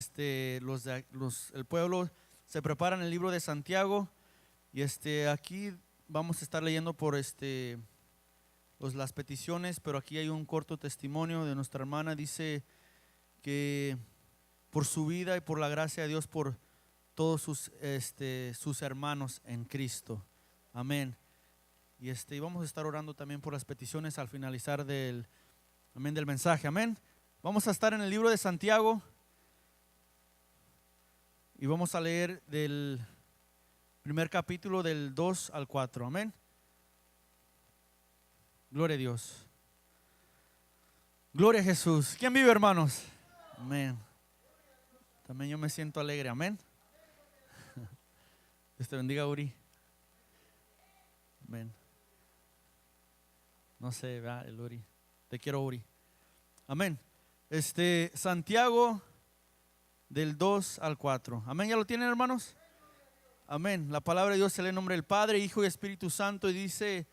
El pueblo se prepara en el libro de Santiago y aquí vamos a estar leyendo por las peticiones, pero aquí hay un corto testimonio de nuestra hermana. Dice que por su vida y por la gracia de Dios, por todos sus hermanos en Cristo. Amén. Y vamos a estar orando también por las peticiones al finalizar del mensaje. Amén. Vamos a estar en el libro de Santiago y vamos a leer del primer capítulo del 2 al 4. Amén. Gloria a Dios. Gloria a Jesús. ¿Quién vive, hermanos? Amén. También yo me siento alegre. Amén. Dios te bendiga, Uri. Amén. No sé, ¿verdad? El Uri. Te quiero, Uri. Amén. Santiago del 2 al 4. Amén. ¿Ya lo tienen, hermanos? Amén. La palabra de Dios se lee en nombre del Padre, Hijo y Espíritu Santo y dice: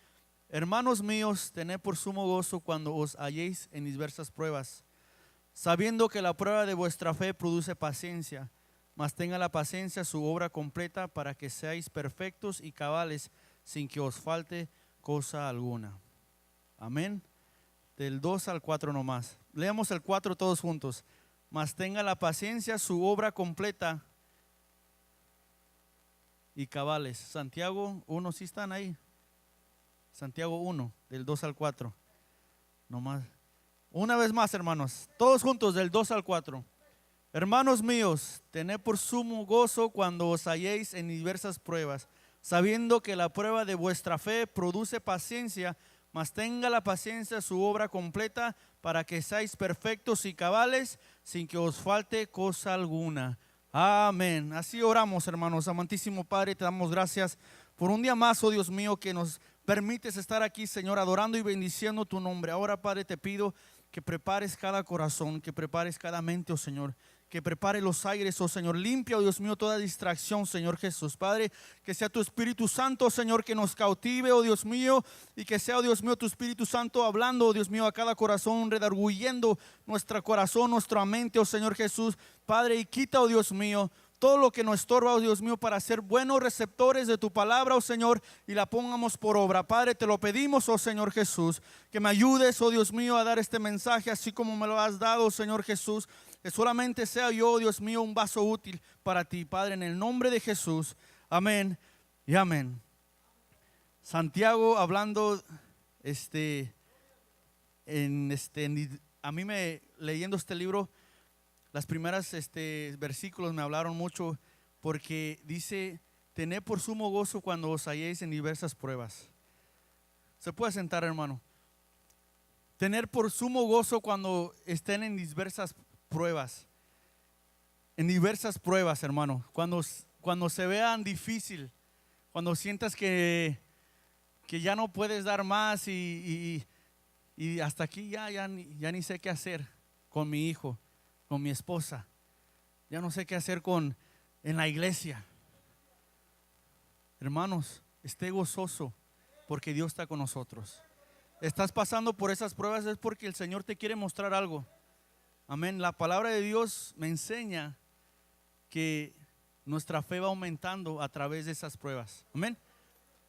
hermanos míos, tened por sumo gozo cuando os halléis en diversas pruebas, sabiendo que la prueba de vuestra fe produce paciencia, mas tenga la paciencia su obra completa, para que seáis perfectos y cabales, sin que os falte cosa alguna. Amén. Del 2 al 4 nomás. Leamos el 4 todos juntos. Mas tenga la paciencia su obra completa y cabales. Santiago 1, ¿sí están ahí? Santiago 1, del 2 al 4. Nomás. Una vez más, hermanos, todos juntos del 2 al 4. Hermanos míos, tened por sumo gozo cuando os halléis en diversas pruebas, sabiendo que la prueba de vuestra fe produce paciencia, mas tenga la paciencia su obra completa, para que seáis perfectos y cabales, sin que os falte cosa alguna. Amén. Así oramos, hermanos. Amantísimo Padre, te damos gracias por un día más, oh Dios mío, que nos permites estar aquí, Señor, adorando y bendiciendo tu nombre. Ahora, Padre, te pido que prepares cada corazón, que prepares cada mente, oh Señor, que prepare los aires, oh Señor. Limpia, oh Dios mío, toda distracción, Señor Jesús. Padre, que sea tu Espíritu Santo, Señor, que nos cautive, oh Dios mío, y que sea, oh Dios mío, tu Espíritu Santo hablando, oh Dios mío, a cada corazón, redarguyendo nuestro corazón, nuestra mente, oh Señor Jesús. Padre, y quita, oh Dios mío, todo lo que nos estorba, oh Dios mío, para ser buenos receptores de tu palabra, oh Señor, y la pongamos por obra. Padre, te lo pedimos, oh Señor Jesús, que me ayudes, oh Dios mío, a dar este mensaje así como me lo has dado, oh Señor Jesús. Que solamente sea yo, oh Dios mío, un vaso útil para ti, Padre, en el nombre de Jesús. Amén y amén. Santiago hablando, a mí leyendo este libro, las primeras versículos me hablaron mucho, porque dice: tened por sumo gozo cuando os halléis en diversas pruebas. Se puede sentar, hermano. Tener por sumo gozo cuando estén en diversas pruebas. En diversas pruebas, hermano. Cuando se vean difícil, cuando sientas que ya no puedes dar más y hasta aquí ya ni sé qué hacer con mi hijo, con mi esposa. Ya no sé qué hacer en la iglesia. Hermanos, esté gozoso porque Dios está con nosotros. Estás pasando por esas pruebas es porque el Señor te quiere mostrar algo. Amén. La palabra de Dios me enseña que nuestra fe va aumentando a través de esas pruebas. Amén.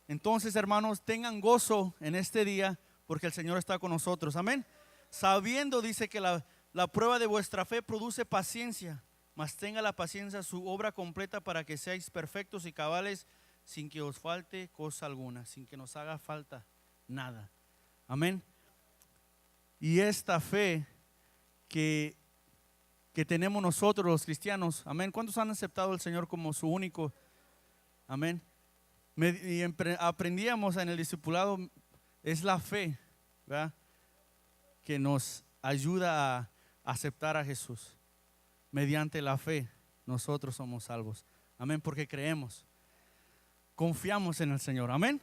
Entonces, hermanos, tengan gozo en este día porque el Señor está con nosotros. Amén. Sabiendo, dice, que la prueba de vuestra fe produce paciencia, mas tenga la paciencia su obra completa, para que seáis perfectos y cabales, sin que os falte cosa alguna, sin que nos haga falta nada. Amén. Y esta fe que tenemos nosotros los cristianos, amén. ¿Cuántos han aceptado al Señor como su único? Amén. Aprendíamos en el discipulado, es la fe, ¿verdad?, que nos ayuda a aceptar a Jesús. Mediante la fe nosotros somos salvos. Amén, porque creemos, confiamos en el Señor. Amén.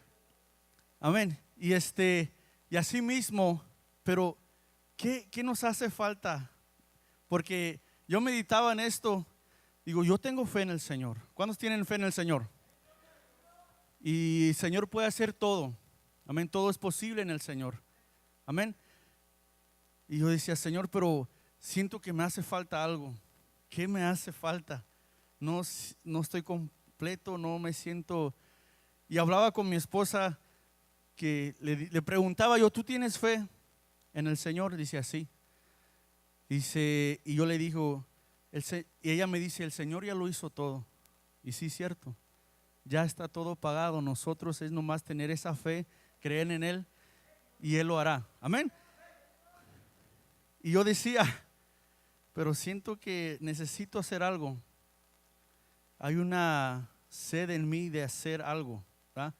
Amén. Y así mismo, pero ¿qué nos hace falta? Porque yo meditaba en esto, digo, yo tengo fe en el Señor. ¿Cuántos tienen fe en el Señor? Y el Señor puede hacer todo. Amén, todo es posible en el Señor. Amén. Y yo decía: Señor, pero siento que me hace falta algo. ¿qué me hace falta? No estoy completo, no me siento. Y hablaba con mi esposa que le preguntaba yo, ¿tú tienes fe en el Señor? Dice así. Dice, y yo le digo, y ella me dice, el Señor ya lo hizo todo. Y sí, cierto, ya está todo pagado. Nosotros es nomás tener esa fe, creer en Él y Él lo hará. Amén. Y yo decía, pero siento que necesito hacer algo. Hay una sed en mí de hacer algo, ¿verdad?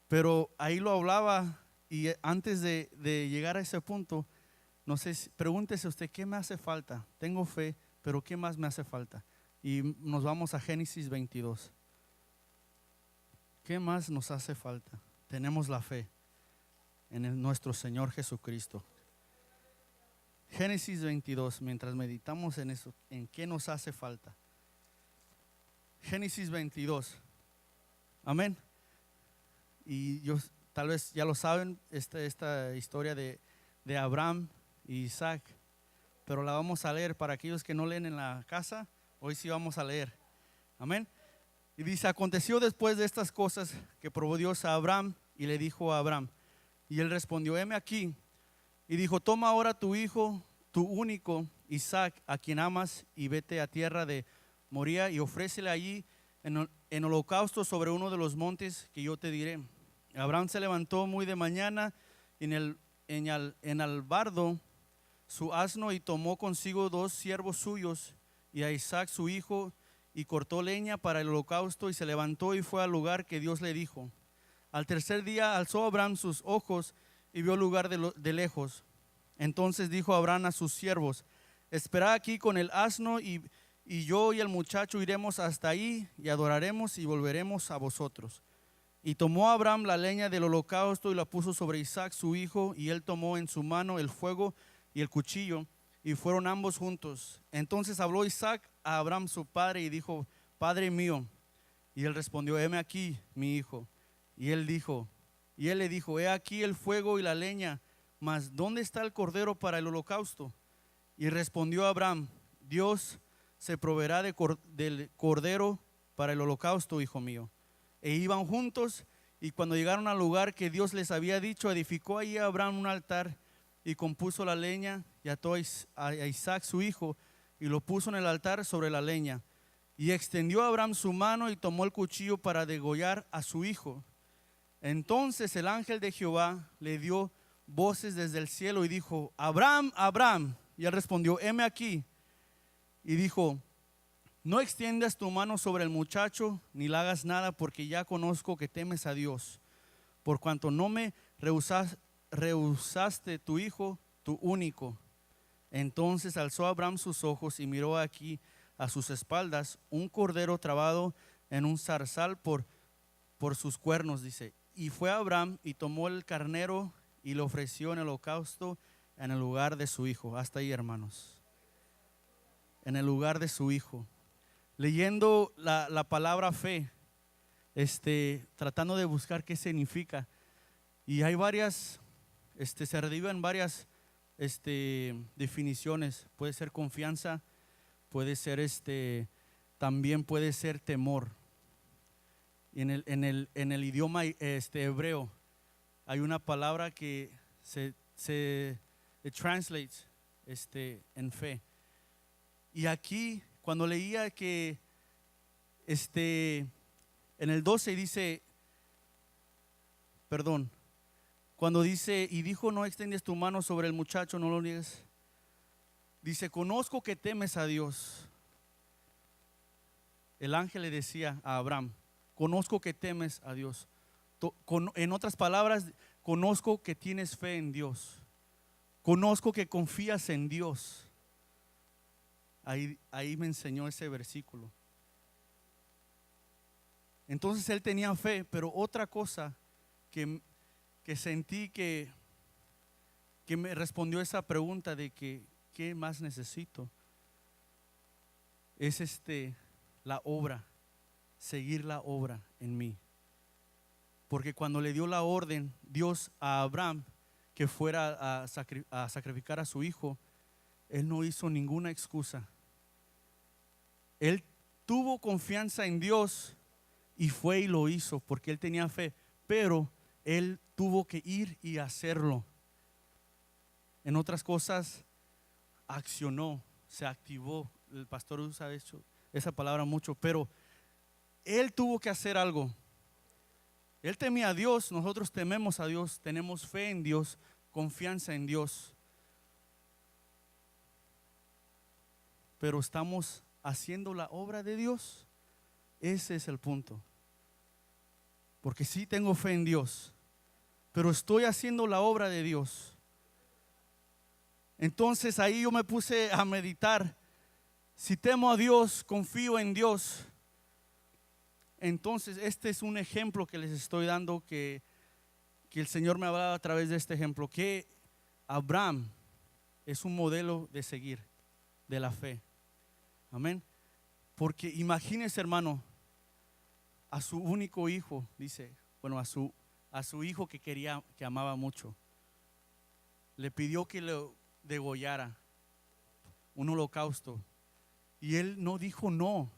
Pero ahí lo hablaba y antes de llegar a ese punto, no sé, pregúntese usted, ¿qué me hace falta? Tengo fe, pero ¿qué más me hace falta? Y nos vamos a Génesis 22. ¿Qué más nos hace falta? Tenemos la fe en nuestro Señor Jesucristo. Génesis 22, mientras meditamos en eso, ¿en qué nos hace falta? Génesis 22. Amén. Y tal vez ya lo saben, esta historia de Abraham y Isaac, pero la vamos a leer para aquellos que no leen en la casa. Hoy sí vamos a leer. Amén. Y dice, aconteció después de estas cosas que probó Dios a Abraham y le dijo a Abraham, y él respondió, heme aquí. Y dijo, toma ahora tu hijo, tu único, Isaac, a quien amas, y vete a tierra de Moría y ofrécele allí en holocausto sobre uno de los montes que yo te diré. Abraham se levantó muy de mañana en albardo su asno y tomó consigo 2 siervos suyos y a Isaac su hijo y cortó leña para el holocausto y se levantó y fue al lugar que Dios le dijo. Al tercer día alzó Abraham sus ojos y vio el lugar de lejos. Entonces dijo Abraham a sus siervos, esperad aquí con el asno y yo y el muchacho iremos hasta ahí y adoraremos y volveremos a vosotros. Y tomó Abraham la leña del holocausto y la puso sobre Isaac su hijo, y él tomó en su mano el fuego y el cuchillo, y fueron ambos juntos. Entonces habló Isaac a Abraham su padre y dijo, Padre mío. Y él respondió, heme aquí, mi hijo. Y él le dijo, he aquí el fuego y la leña, mas ¿dónde está el cordero para el holocausto? Y respondió Abraham, Dios se proveerá del cordero para el holocausto, hijo mío. E iban juntos, y cuando llegaron al lugar que Dios les había dicho, edificó allí Abraham un altar y compuso la leña y ató a Isaac su hijo y lo puso en el altar sobre la leña. Y extendió Abraham su mano y tomó el cuchillo para degollar a su hijo. Entonces el ángel de Jehová le dio voces desde el cielo y dijo, Abraham, Abraham. Y él respondió, heme aquí. Y dijo, no extiendas tu mano sobre el muchacho, ni le hagas nada, porque ya conozco que temes a Dios, por cuanto no me rehusaste tu hijo, tu único. Entonces alzó Abraham sus ojos y miró aquí a sus espaldas un cordero trabado en un zarzal por sus cuernos, dice. Y fue Abraham y tomó el carnero y lo ofreció en el holocausto en el lugar de su hijo. Hasta ahí, hermanos. En el lugar de su hijo. Leyendo la palabra fe, tratando de buscar qué significa. Y hay varias, se redirigen varias definiciones. Puede ser confianza, puede ser también puede ser temor. Y en el idioma hebreo hay una palabra que se translates en fe. Y aquí cuando leía que en el 12 dice, perdón, cuando dice, y dijo, no extiendes tu mano sobre el muchacho, no lo niegues. Dice, conozco que temes a Dios. El ángel le decía a Abraham, conozco que temes a Dios. En otras palabras, conozco que tienes fe en Dios. Conozco que confías en Dios. Ahí me enseñó ese versículo. Entonces él tenía fe, pero otra cosa que sentí que me respondió esa pregunta de que ¿qué más necesito? Es la obra, seguir la obra en mí. Porque cuando le dio la orden Dios a Abraham que fuera a sacrificar a su hijo, él no hizo ninguna excusa. Él tuvo confianza en Dios y fue y lo hizo porque él tenía fe, pero él tuvo que ir y hacerlo. En otras cosas, accionó, se activó. El pastor usa esa palabra mucho, pero él tuvo que hacer algo. Él temía a Dios, nosotros tememos a Dios, tenemos fe en Dios, confianza en Dios. Pero estamos haciendo la obra de Dios. Ese es el punto. Porque sí tengo fe en Dios, pero estoy haciendo la obra de Dios. Entonces ahí yo me puse a meditar. Si temo a Dios, confío en Dios. Entonces este es un ejemplo que les estoy dando, que el Señor me ha hablado a través de este ejemplo, que Abraham es un modelo de seguir, de la fe. Amén. Porque imagínense, hermano, a su único hijo, dice, bueno, a su hijo que quería, que amaba mucho, le pidió que lo degollara, un holocausto, y él no dijo no.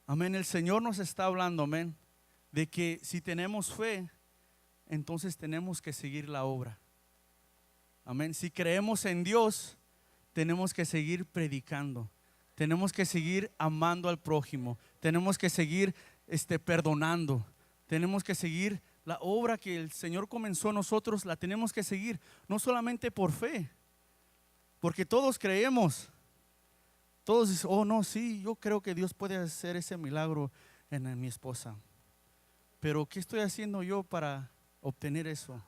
Amén. El Señor nos está hablando, amén, de que si tenemos fe, entonces tenemos que seguir la obra. Amén. Si creemos en Dios, tenemos que seguir predicando. Tenemos que seguir amando al prójimo. Tenemos que seguir perdonando. Tenemos que seguir la obra que el Señor comenzó. Nosotros la tenemos que seguir, no solamente por fe, porque todos creemos. Todos dicen, oh no, sí, yo creo que Dios puede hacer ese milagro en mi esposa. Pero ¿qué estoy haciendo yo para obtener eso?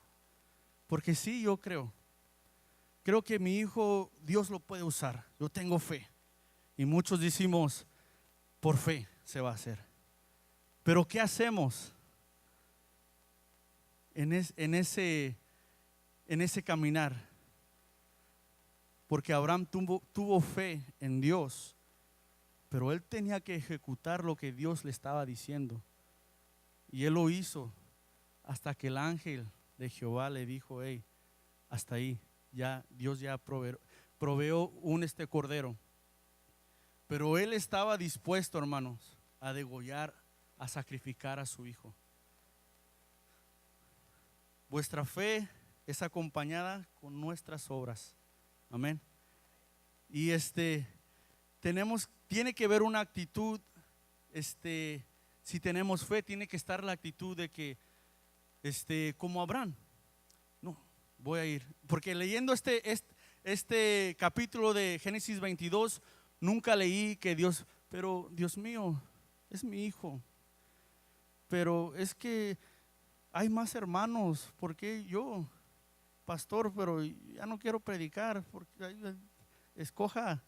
Porque sí, yo creo que mi hijo Dios lo puede usar. Yo tengo fe. Y muchos decimos, por fe se va a hacer. Pero ¿qué hacemos en ese caminar? Porque Abraham tuvo fe en Dios, pero él tenía que ejecutar lo que Dios le estaba diciendo. Y él lo hizo hasta que el ángel de Jehová le dijo, hey, hasta ahí, ya Dios ya proveó un cordero. Pero él estaba dispuesto, hermanos, a degollar, a sacrificar a su hijo. Vuestra fe es acompañada con nuestras obras. Amén. Y tiene que haber una actitud, si tenemos fe, tiene que estar la actitud de que, como Abraham, no, voy a ir. Porque leyendo este capítulo de Génesis 22, nunca leí que Dios, pero Dios mío, es mi hijo. Pero es que hay más hermanos, ¿por qué yo? Pastor, pero ya no quiero predicar, porque escoja.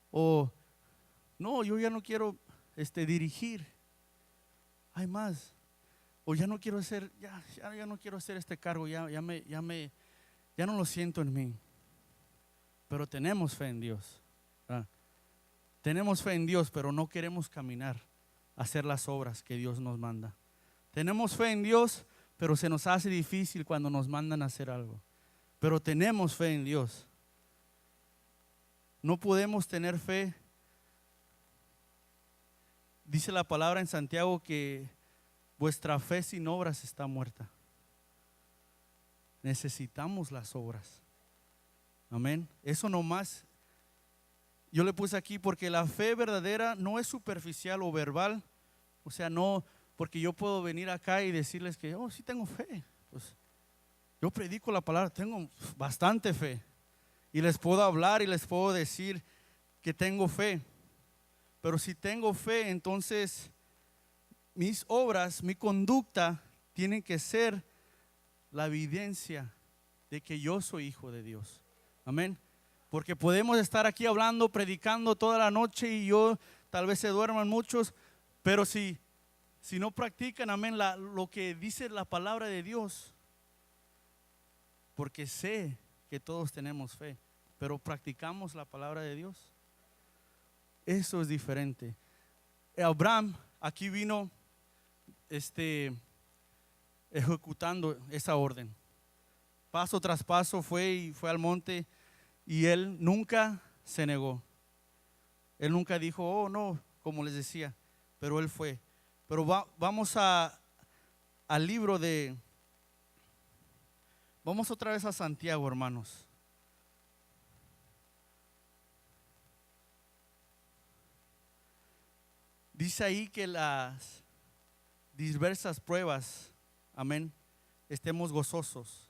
O no, yo ya no quiero dirigir. Hay más. O ya no quiero hacer, ya no quiero hacer este cargo, ya no lo siento en mí. Pero tenemos fe en Dios. Tenemos fe en Dios, pero no queremos caminar, hacer las obras que Dios nos manda. Tenemos fe en Dios, pero se nos hace difícil cuando nos mandan a hacer algo. Pero tenemos fe en Dios. No podemos tener fe. Dice la palabra en Santiago que vuestra fe sin obras está muerta. Necesitamos las obras. Amén. Eso nomás. Yo le puse aquí porque la fe verdadera no es superficial o verbal. O sea, no, porque yo puedo venir acá y decirles que, oh, sí tengo fe. Pues yo predico la palabra, tengo bastante fe. Y les puedo hablar y les puedo decir que tengo fe. Pero si tengo fe, entonces mis obras, mi conducta tienen que ser la evidencia de que yo soy hijo de Dios. Amén. Porque podemos estar aquí hablando, predicando toda la noche y tal vez se duerman muchos, pero si no practican, amén, lo que dice la palabra de Dios, porque sé que todos tenemos fe, pero practicamos la palabra de Dios. Eso es diferente. Abraham aquí vino ejecutando esa orden. Paso tras paso fue al monte y él nunca se negó. Él nunca dijo, oh no, como les decía, pero él fue. Pero vamos al libro vamos otra vez a Santiago, hermanos. Dice ahí que las diversas pruebas, amén, estemos gozosos,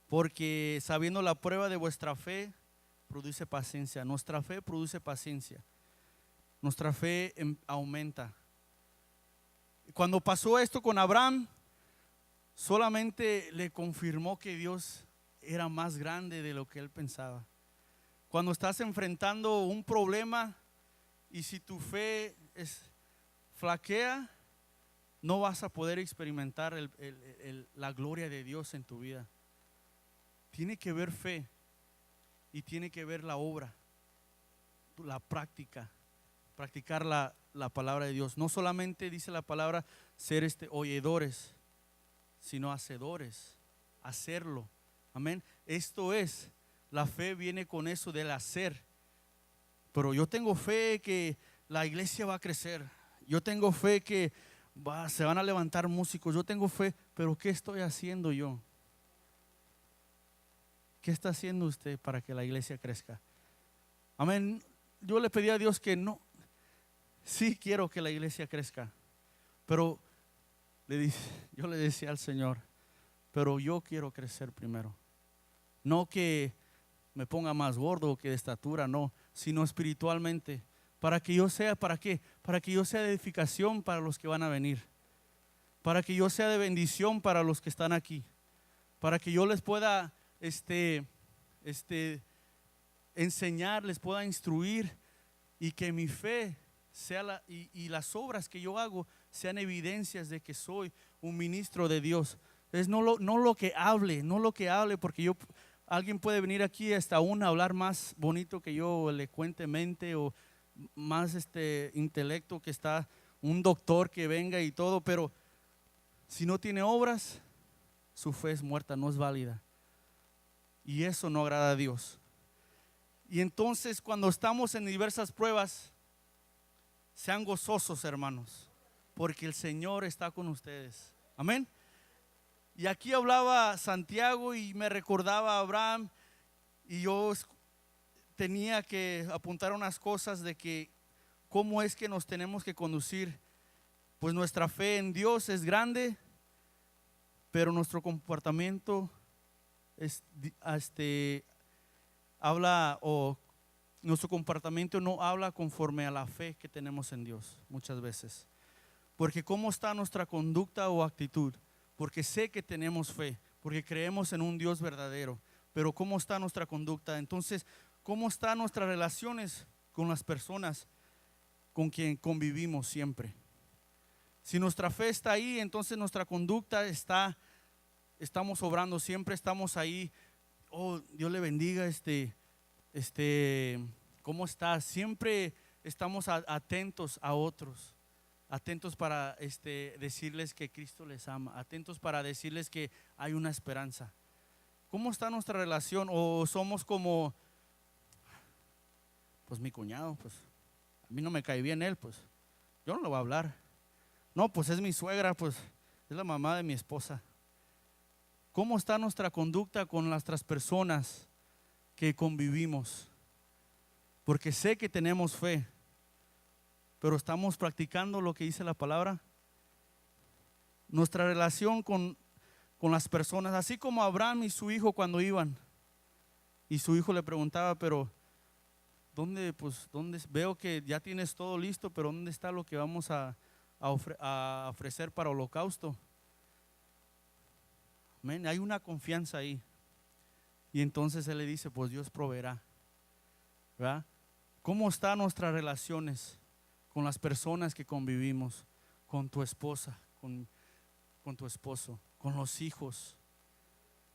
porque sabiendo la prueba de vuestra fe, produce paciencia. Nuestra fe produce paciencia. Nuestra fe aumenta. Cuando pasó esto con Abraham, solamente le confirmó que Dios era más grande de lo que él pensaba. Cuando estás enfrentando un problema y si tu fe flaquea, no vas a poder experimentar la gloria de Dios en tu vida. Tiene que ver fe y tiene que ver la obra, la práctica, practicar la palabra de Dios. No solamente dice la palabra ser oyedores, sino hacedores, hacerlo. Amén. Esto es, la fe viene con eso del hacer. Pero yo tengo fe que la iglesia va a crecer. Yo tengo fe que se van a levantar músicos. Yo tengo fe, pero ¿qué estoy haciendo yo? ¿Qué está haciendo usted para que la iglesia crezca? Amén. Yo le pedí a Dios que no, sí quiero que la iglesia crezca, pero yo le decía al Señor, pero yo quiero crecer primero. No que me ponga más gordo que de estatura, no, sino espiritualmente. Para que yo sea, ¿para qué? Para que yo sea de edificación para los que van a venir. Para que yo sea de bendición para los que están aquí. Para que yo les pueda enseñar, les pueda instruir y que mi fe sea y las obras que yo hago sean evidencias de que soy un ministro de Dios. Es no lo que hable, porque alguien puede venir aquí hasta aún a hablar más bonito que yo elocuentemente o más intelecto que está un doctor que venga y todo, pero si no tiene obras, su fe es muerta, no es válida. Y eso no agrada a Dios. Y entonces cuando estamos en diversas pruebas, sean gozosos, hermanos, porque el Señor está con ustedes. Amén. Y aquí hablaba Santiago y me recordaba a Abraham, y yo tenía que apuntar unas cosas de que cómo es que nos tenemos que conducir. Pues nuestra fe en Dios es grande, pero nuestro comportamiento nuestro comportamiento no habla conforme a la fe que tenemos en Dios muchas veces. Porque cómo está nuestra conducta o actitud, porque sé que tenemos fe, porque creemos en un Dios verdadero, pero cómo está nuestra conducta. Entonces, cómo están nuestras relaciones con las personas con quien convivimos siempre. Si nuestra fe está ahí, entonces nuestra conducta estamos obrando, siempre estamos ahí. Oh, Dios le bendiga, ¿cómo está? Siempre estamos atentos a otros, atentos para decirles que Cristo les ama, atentos para decirles que hay una esperanza. ¿Cómo está nuestra relación? ¿O somos como, pues mi cuñado, pues a mí no me cae bien él, pues yo no le voy a hablar? No, pues es mi suegra, pues es la mamá de mi esposa. ¿Cómo está nuestra conducta con nuestras personas que convivimos? Porque sé que tenemos fe, pero estamos practicando lo que dice la palabra. Nuestra relación con las personas, así como Abraham y su hijo cuando iban, y su hijo le preguntaba, pero ¿dónde veo que ya tienes todo listo, pero dónde está lo que vamos a ofrecer para holocausto? Amén. Hay una confianza ahí. Y entonces él le dice, pues Dios proveerá, ¿verdad? ¿Cómo están nuestras relaciones con las personas que convivimos? Con tu esposa, con tu esposo, con los hijos.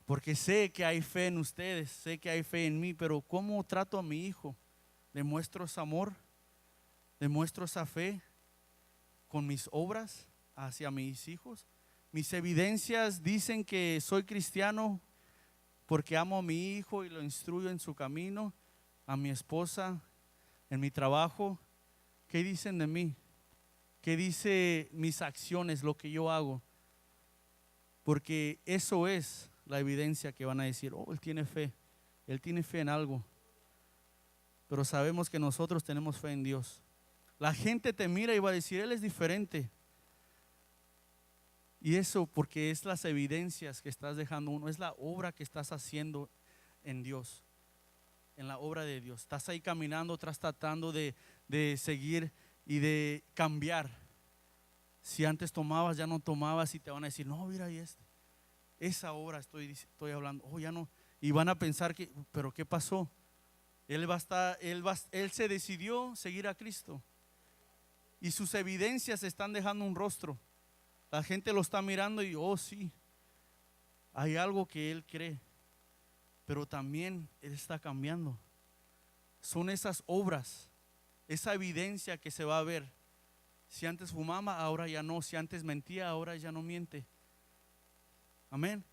Porque sé que hay fe en ustedes, sé que hay fe en mí, pero ¿cómo trato a mi hijo? ¿Le muestro ese amor? ¿Le muestro esa fe con mis obras hacia mis hijos? Mis evidencias dicen que soy cristiano porque amo a mi hijo y lo instruyo en su camino, a mi esposa, en mi trabajo, ¿qué dicen de mí? ¿Qué dice mis acciones, lo que yo hago? Porque eso es la evidencia que van a decir, oh, él tiene fe en algo. Pero sabemos que nosotros tenemos fe en Dios. La gente te mira y va a decir, él es diferente. Y eso porque es las evidencias que estás dejando uno, es la obra que estás haciendo en Dios, en la obra de Dios. Estás ahí caminando, estás tratando de seguir y de cambiar. Si antes tomabas, ya no tomabas, y te van a decir, no, mira, y esa obra estoy hablando, oh, ya no. Y van a pensar que, pero ¿qué pasó? Él se decidió seguir a Cristo. Y sus evidencias están dejando un rostro. La gente lo está mirando y, oh, sí, hay algo que él cree. Pero también él está cambiando. Son esas obras, esa evidencia que se va a ver. Si antes fumaba, ahora ya no. Si antes mentía, ahora ya no miente. Amén.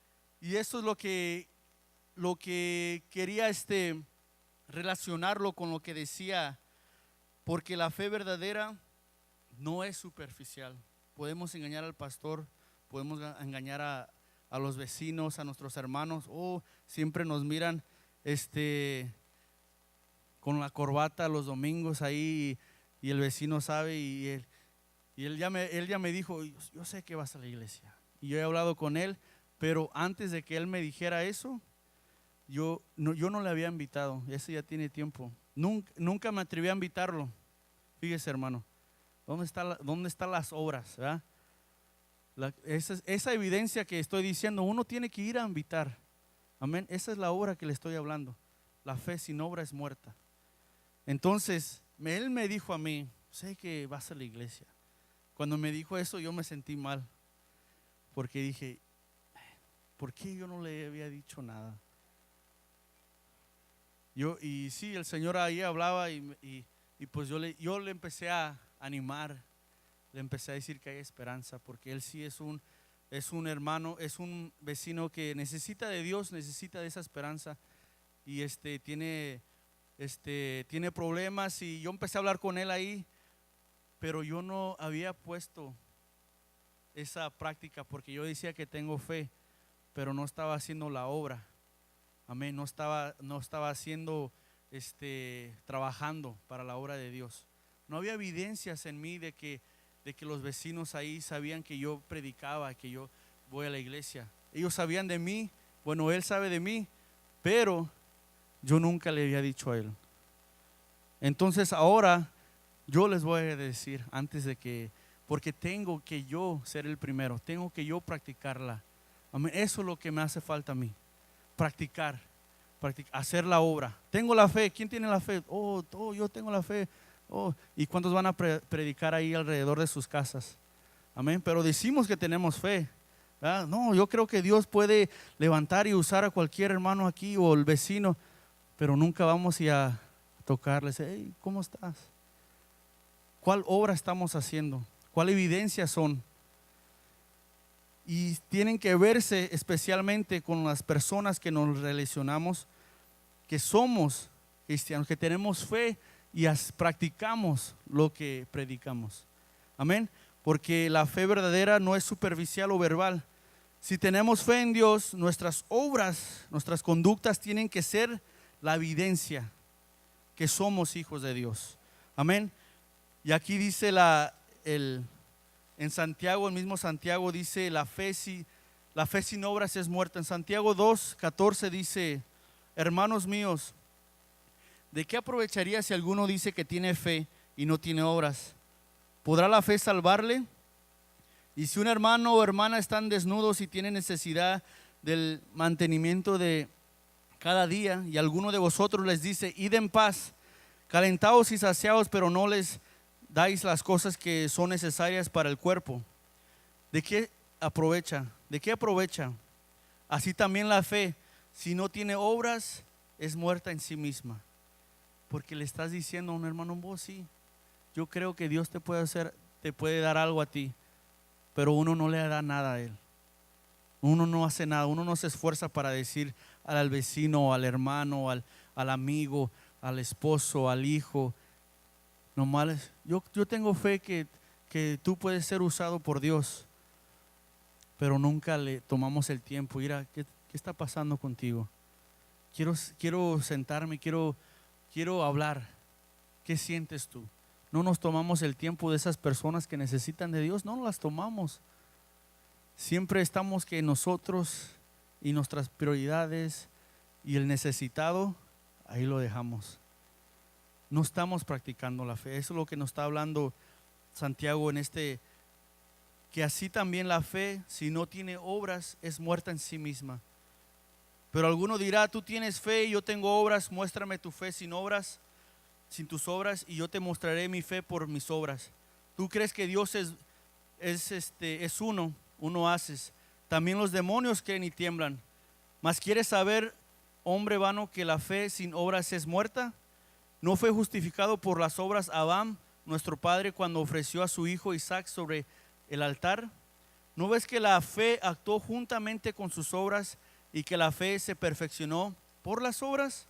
Y eso es lo que quería relacionarlo con lo que decía, porque la fe verdadera no es superficial. Podemos engañar al pastor, podemos engañar a los vecinos, a nuestros hermanos. Oh, siempre nos miran con la corbata los domingos ahí, y el vecino sabe, y él ya me dijo, yo sé que vas a la iglesia. Y yo he hablado con él, pero antes de que él me dijera eso, yo no le había invitado. Ese ya tiene tiempo. Nunca me atreví a invitarlo. Fíjese, hermano, ¿dónde están las obras? ¿Verdad? Esa evidencia que estoy diciendo, uno tiene que ir a invitar. Amén. Esa es la obra que le estoy hablando. La fe sin obra es muerta. Entonces, él me dijo a mí, sé que vas a la iglesia. Cuando me dijo eso, yo me sentí mal, porque dije, ¿por qué yo no le había dicho nada? Y sí, el Señor ahí hablaba, y pues yo le empecé a animar, le empecé a decir que hay esperanza, porque él sí es un hermano, es un vecino que necesita de Dios, necesita de esa esperanza, y tiene problemas. Y yo empecé a hablar con él ahí, pero yo no había puesto esa práctica, porque yo decía que tengo fe, pero no estaba haciendo la obra. Amén. No estaba haciendo, trabajando para la obra de Dios. No había evidencias en mí de que los vecinos ahí sabían que yo predicaba, que yo voy a la iglesia. Ellos sabían de mí, bueno, él sabe de mí, pero yo nunca le había dicho a él. Entonces ahora yo les voy a decir, porque tengo que yo ser el primero, tengo que yo practicarla. Amén. Eso es lo que me hace falta a mí. Practicar, hacer la obra. Tengo la fe. ¿Quién tiene la fe? Oh, yo tengo la fe. Oh, ¿y cuántos van a predicar ahí alrededor de sus casas? Amén. Pero decimos que tenemos fe, ¿verdad? No, yo creo que Dios puede levantar y usar a cualquier hermano aquí o el vecino, pero nunca vamos a tocarles. Hey, ¿cómo estás? ¿Cuál obra estamos haciendo? ¿Cuál evidencia son? Y tienen que verse especialmente con las personas que nos relacionamos, que somos cristianos, que tenemos fe y practicamos lo que predicamos. Amén. Porque la fe verdadera no es superficial o verbal. Si tenemos fe en Dios, nuestras obras, nuestras conductas tienen que ser la evidencia que somos hijos de Dios. Amén. Y aquí dice en Santiago, el mismo Santiago dice, la fe sin obras es muerta. En Santiago 2:14 dice, hermanos míos, ¿de qué aprovecharía si alguno dice que tiene fe y no tiene obras? ¿Podrá la fe salvarle? Y si un hermano o hermana están desnudos y tienen necesidad del mantenimiento de cada día, y alguno de vosotros les dice, id en paz, calentados y saciados, pero no les dais las cosas que son necesarias para el cuerpo, ¿de qué aprovecha? ¿De qué aprovecha? Así también la fe, si no tiene obras, es muerta en sí misma. Porque le estás diciendo a un hermano, vos sí, yo creo que Dios te puede dar algo a ti, pero uno no le da nada a él. Uno no hace nada, uno no se esfuerza para decir al vecino, al hermano, al amigo, al esposo, al hijo, Nomás, yo tengo fe que tú puedes ser usado por Dios, pero nunca le tomamos el tiempo. Mira, ¿qué está pasando contigo? Quiero sentarme, quiero hablar. ¿Qué sientes tú? No nos tomamos el tiempo de esas personas que necesitan de Dios, no las tomamos. Siempre estamos que nosotros y nuestras prioridades y el necesitado, ahí lo dejamos. No estamos practicando la fe. Eso es lo que nos está hablando Santiago en que así también la fe, si no tiene obras, es muerta en sí misma. Pero alguno dirá, tú tienes fe y yo tengo obras, muéstrame tu fe sin obras, sin tus obras, y yo te mostraré mi fe por mis obras. Tú crees que Dios es uno haces. También los demonios creen y tiemblan. Mas ¿quieres saber, hombre vano, que la fe sin obras es muerta? ¿No fue justificado por las obras Abraham, nuestro padre, cuando ofreció a su hijo Isaac sobre el altar? ¿No ves que la fe actuó juntamente con sus obras y que la fe se perfeccionó por las obras?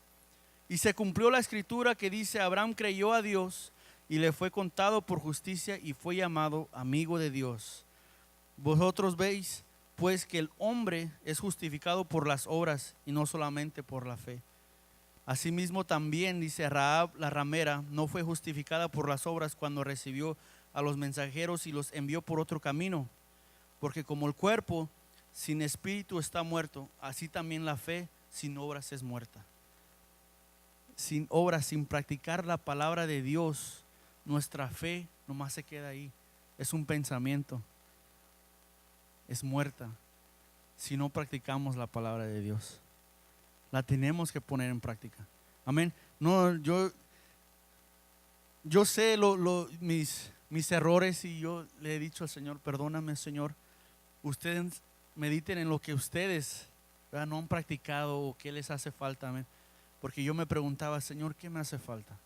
Y se cumplió la escritura que dice, Abraham creyó a Dios y le fue contado por justicia y fue llamado amigo de Dios. Vosotros veis pues que el hombre es justificado por las obras y no solamente por la fe. Asimismo también, dice, Rahab la ramera no fue justificada por las obras cuando recibió a los mensajeros y los envió por otro camino. Porque como el cuerpo sin espíritu está muerto, así también la fe sin obras es muerta. Sin obras, sin practicar la palabra de Dios, nuestra fe nomás se queda ahí. Es un pensamiento. Es muerta si no practicamos la palabra de Dios. La tenemos que poner en práctica. Amén. No, yo sé mis errores y yo le he dicho al Señor, perdóname, Señor. Ustedes mediten en lo que ustedes, ¿verdad?, no han practicado o qué les hace falta. Amén. Porque yo me preguntaba, Señor, ¿qué me hace falta?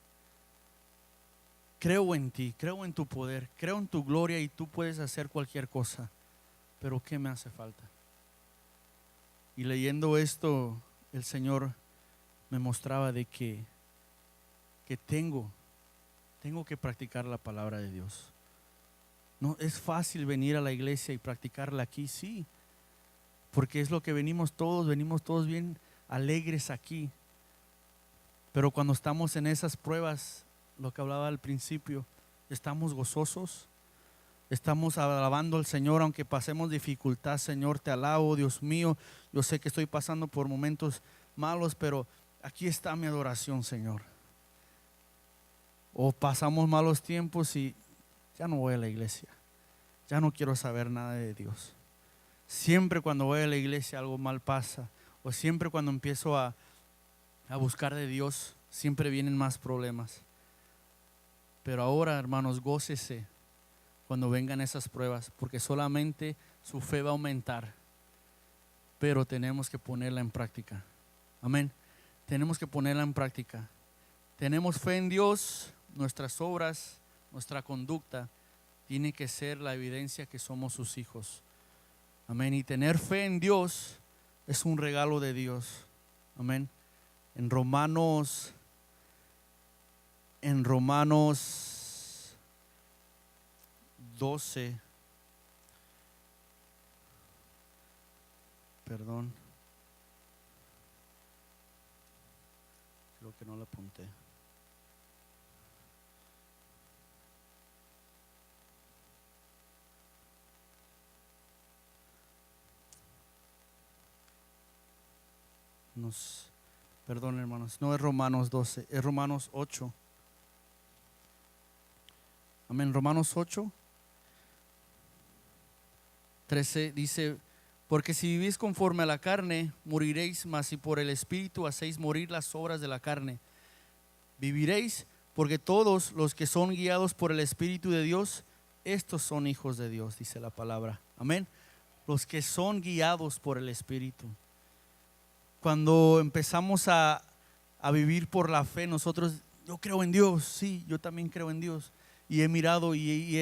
Creo en ti, creo en tu poder, creo en tu gloria y tú puedes hacer cualquier cosa. Pero ¿qué me hace falta? Y leyendo esto, el Señor me mostraba de que tengo que practicar la palabra de Dios. No es fácil venir a la iglesia y practicarla aquí, sí, porque es lo que venimos todos bien alegres aquí. Pero cuando estamos en esas pruebas, lo que hablaba al principio, estamos gozosos. Estamos alabando al Señor, aunque pasemos dificultad. Señor, te alabo, Dios mío. Yo sé que estoy pasando por momentos malos, pero aquí está mi adoración, Señor. O pasamos malos tiempos y ya no voy a la iglesia. Ya no quiero saber nada de Dios. Siempre cuando voy a la iglesia algo mal pasa. O siempre cuando empiezo a buscar de Dios, siempre vienen más problemas. Pero ahora, hermanos, gócese cuando vengan esas pruebas, porque solamente su fe va a aumentar, pero tenemos que ponerla en práctica. Amén. Tenemos que ponerla en práctica. Tenemos fe en Dios, nuestras obras, nuestra conducta tiene que ser la evidencia que somos sus hijos. Amén. Y tener fe en Dios es un regalo de Dios. Amén. En Romanos 12, perdón, creo que no lo apunté. Perdón, hermanos, no es Romanos 12, es Romanos 8. Amén. Romanos 8, 13 dice, porque si vivís conforme a la carne, moriréis, mas si por el Espíritu hacéis morir las obras de la carne, viviréis, porque todos los que son guiados por el Espíritu de Dios, estos son hijos de Dios, dice la palabra. Amén. Los que son guiados por el Espíritu. Cuando empezamos a vivir por la fe, yo creo en Dios, sí, yo también creo en Dios. Y he mirado y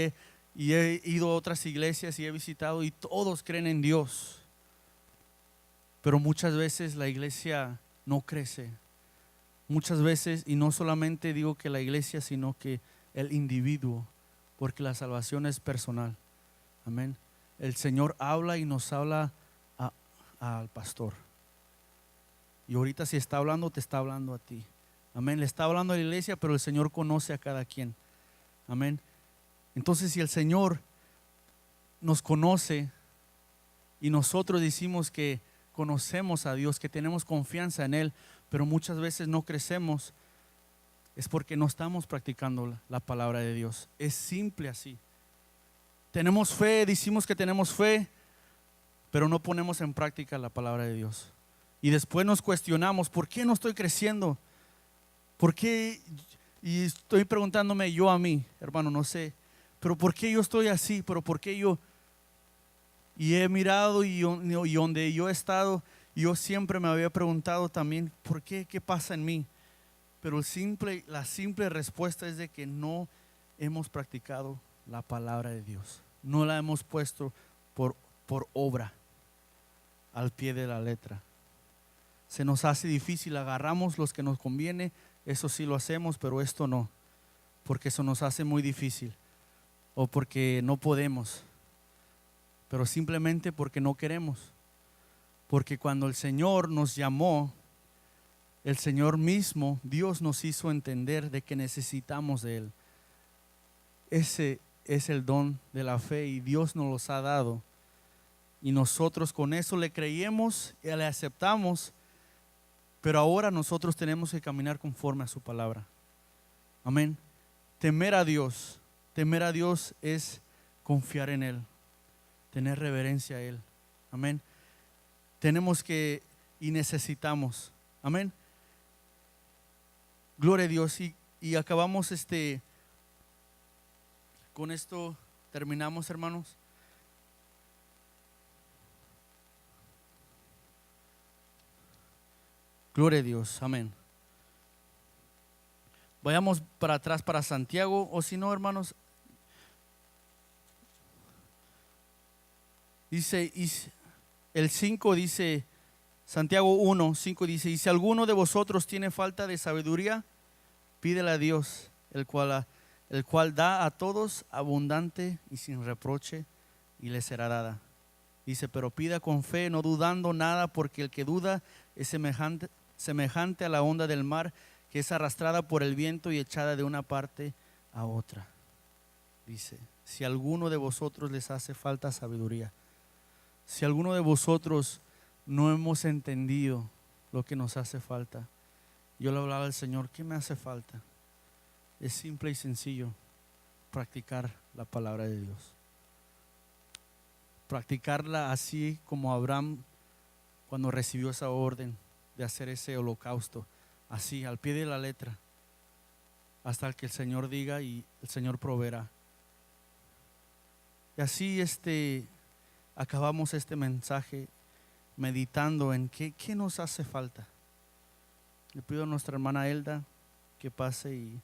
he ido a otras iglesias y he visitado y todos creen en Dios. Pero muchas veces la iglesia no crece. Muchas veces, y no solamente digo que la iglesia, sino que el individuo, porque la salvación es personal. Amén. El Señor habla y nos habla al pastor. Y ahorita si está hablando, te está hablando a ti. Amén. Le está hablando a la iglesia, pero el Señor conoce a cada quien. Amén. Entonces, si el Señor nos conoce y nosotros decimos que conocemos a Dios, que tenemos confianza en Él, pero muchas veces no crecemos, es porque no estamos practicando la palabra de Dios. Es simple así. Tenemos fe, decimos que tenemos fe, pero no ponemos en práctica la palabra de Dios. Y después nos cuestionamos, ¿por qué no estoy creciendo? ¿Por qué? Y estoy preguntándome yo a mí, hermano, no sé, pero ¿por qué yo estoy así? ¿Pero por qué yo? Y he mirado y donde yo he estado, yo siempre me había preguntado también, ¿por qué? ¿Qué pasa en mí? Pero la simple respuesta es de que no hemos practicado la palabra de Dios. No la hemos puesto por obra, al pie de la letra. Se nos hace difícil, agarramos los que nos conviene, eso sí lo hacemos, pero esto no, porque eso nos hace muy difícil, o porque no podemos, pero simplemente porque no queremos. Porque cuando el Señor nos llamó, el Señor mismo, Dios nos hizo entender de que necesitamos de Él. Ese es el don de la fe y Dios nos los ha dado. Y nosotros con eso le creímos y le aceptamos, pero ahora nosotros tenemos que caminar conforme a su palabra. Amén. Temer a Dios es confiar en Él, tener reverencia a Él. Amén. Tenemos que y necesitamos. Amén. Gloria a Dios. Y acabamos con esto terminamos, hermanos. Gloria a Dios, amén. Vayamos para atrás para Santiago, o si no, hermanos, dice, el 5 dice, Santiago 1, 5 dice, y si alguno de vosotros tiene falta de sabiduría, pídele a Dios, el cual da a todos abundante y sin reproche, y le será dada. Dice, pero pida con fe, no dudando nada, porque el que duda es semejante a la onda del mar, que es arrastrada por el viento y echada de una parte a otra. Dice, si a alguno de vosotros les hace falta sabiduría, si alguno de vosotros no hemos entendido lo que nos hace falta, yo le hablaba al Señor, ¿qué me hace falta? Es simple y sencillo, practicar la palabra de Dios. Practicarla así como Abraham cuando recibió esa orden de hacer ese holocausto, así al pie de la letra, hasta que el Señor diga y el Señor proveerá. Y así acabamos este mensaje meditando en qué nos hace falta. Le pido a nuestra hermana Elda que pase y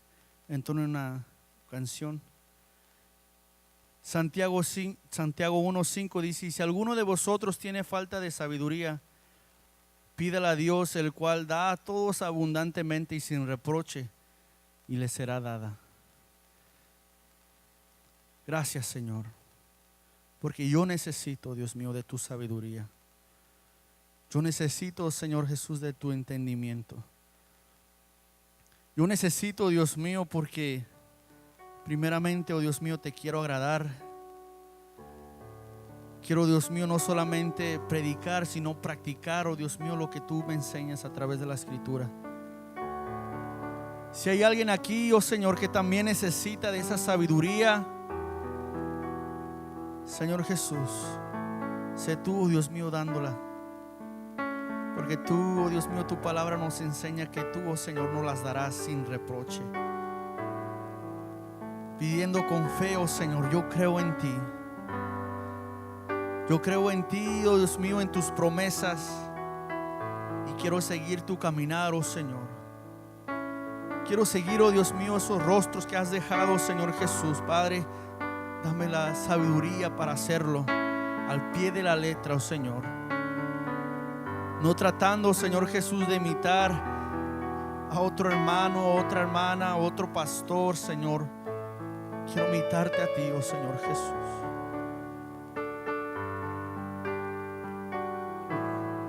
entone una canción. Santiago 1:5 dice, si alguno de vosotros tiene falta de sabiduría, pídala a Dios, el cual da a todos abundantemente y sin reproche, y le será dada. Gracias, Señor, porque yo necesito, Dios mío, de tu sabiduría. Yo necesito, Señor Jesús, de tu entendimiento. Yo necesito, Dios mío, porque primeramente, oh Dios mío, te quiero agradar. Quiero, Dios mío, no solamente predicar, sino practicar, oh Dios mío, lo que tú me enseñas a través de la Escritura. Si hay alguien aquí, oh Señor, que también necesita de esa sabiduría, Señor Jesús, sé tú, oh Dios mío, dándola. Porque tú, oh Dios mío, tu palabra nos enseña que tú, oh Señor, nos las darás sin reproche. Pidiendo con fe, oh Señor, yo creo en ti. Yo creo en ti, oh Dios mío, en tus promesas. Y quiero seguir tu caminar, oh Señor. Quiero seguir, oh Dios mío, esos rostros que has dejado, Señor Jesús. Padre, dame la sabiduría para hacerlo al pie de la letra, oh Señor. No tratando, Señor Jesús, de imitar a otro hermano, a otra hermana, a otro pastor, Señor. Quiero imitarte a ti, oh Señor Jesús.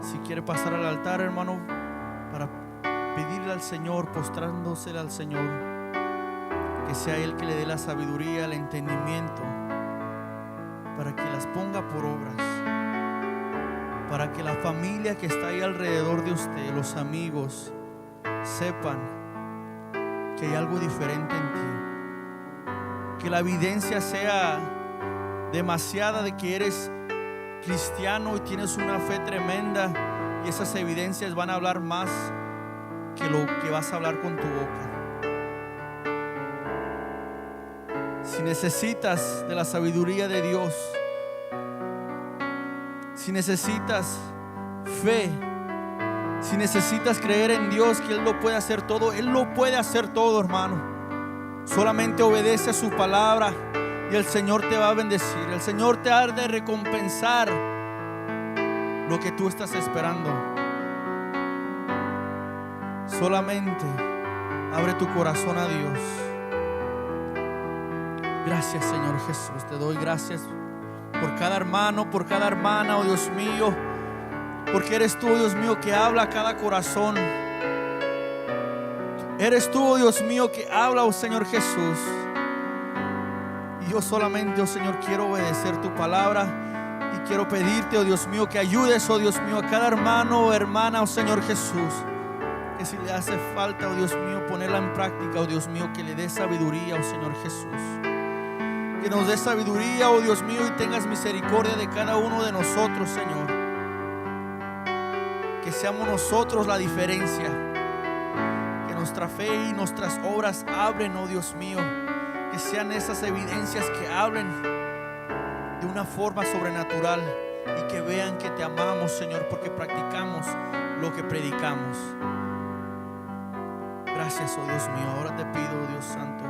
Si quiere pasar al altar, hermano, para pedirle al Señor, postrándosele al Señor, que sea Él que le dé la sabiduría, el entendimiento, para que las ponga por obras, para que la familia que está ahí alrededor de usted, los amigos, sepan que hay algo diferente en ti, que la evidencia sea demasiada de que eres cristiano y tienes una fe tremenda, y esas evidencias van a hablar más que lo que vas a hablar con tu boca. Si necesitas de la sabiduría de Dios, si necesitas fe, si necesitas creer en Dios que Él lo puede hacer todo, Él lo puede hacer todo, hermano. Solamente obedece a su palabra y el Señor te va a bendecir. El Señor te ha de recompensar lo que tú estás esperando. Solamente abre tu corazón a Dios. Gracias, Señor Jesús. Te doy gracias por cada hermano, por cada hermana, oh Dios mío, porque eres tú, oh Dios mío, que habla a cada corazón. Eres tú, oh Dios mío, que habla, oh Señor Jesús. Y yo solamente, oh Señor, quiero obedecer tu palabra y quiero pedirte, oh Dios mío, que ayudes, oh Dios mío, a cada hermano o hermana, oh Señor Jesús, que si le hace falta, oh Dios mío, ponerla en práctica, oh Dios mío, que le dé sabiduría, oh Señor Jesús. Que nos dé sabiduría, oh Dios mío, y tengas misericordia de cada uno de nosotros, Señor. Que seamos nosotros la diferencia. Que nuestra fe y nuestras obras hablen, oh Dios mío. Que sean esas evidencias que hablen de una forma sobrenatural y que vean que te amamos, Señor, porque practicamos lo que predicamos. Gracias, oh Dios mío. Ahora te pido, oh Dios Santo,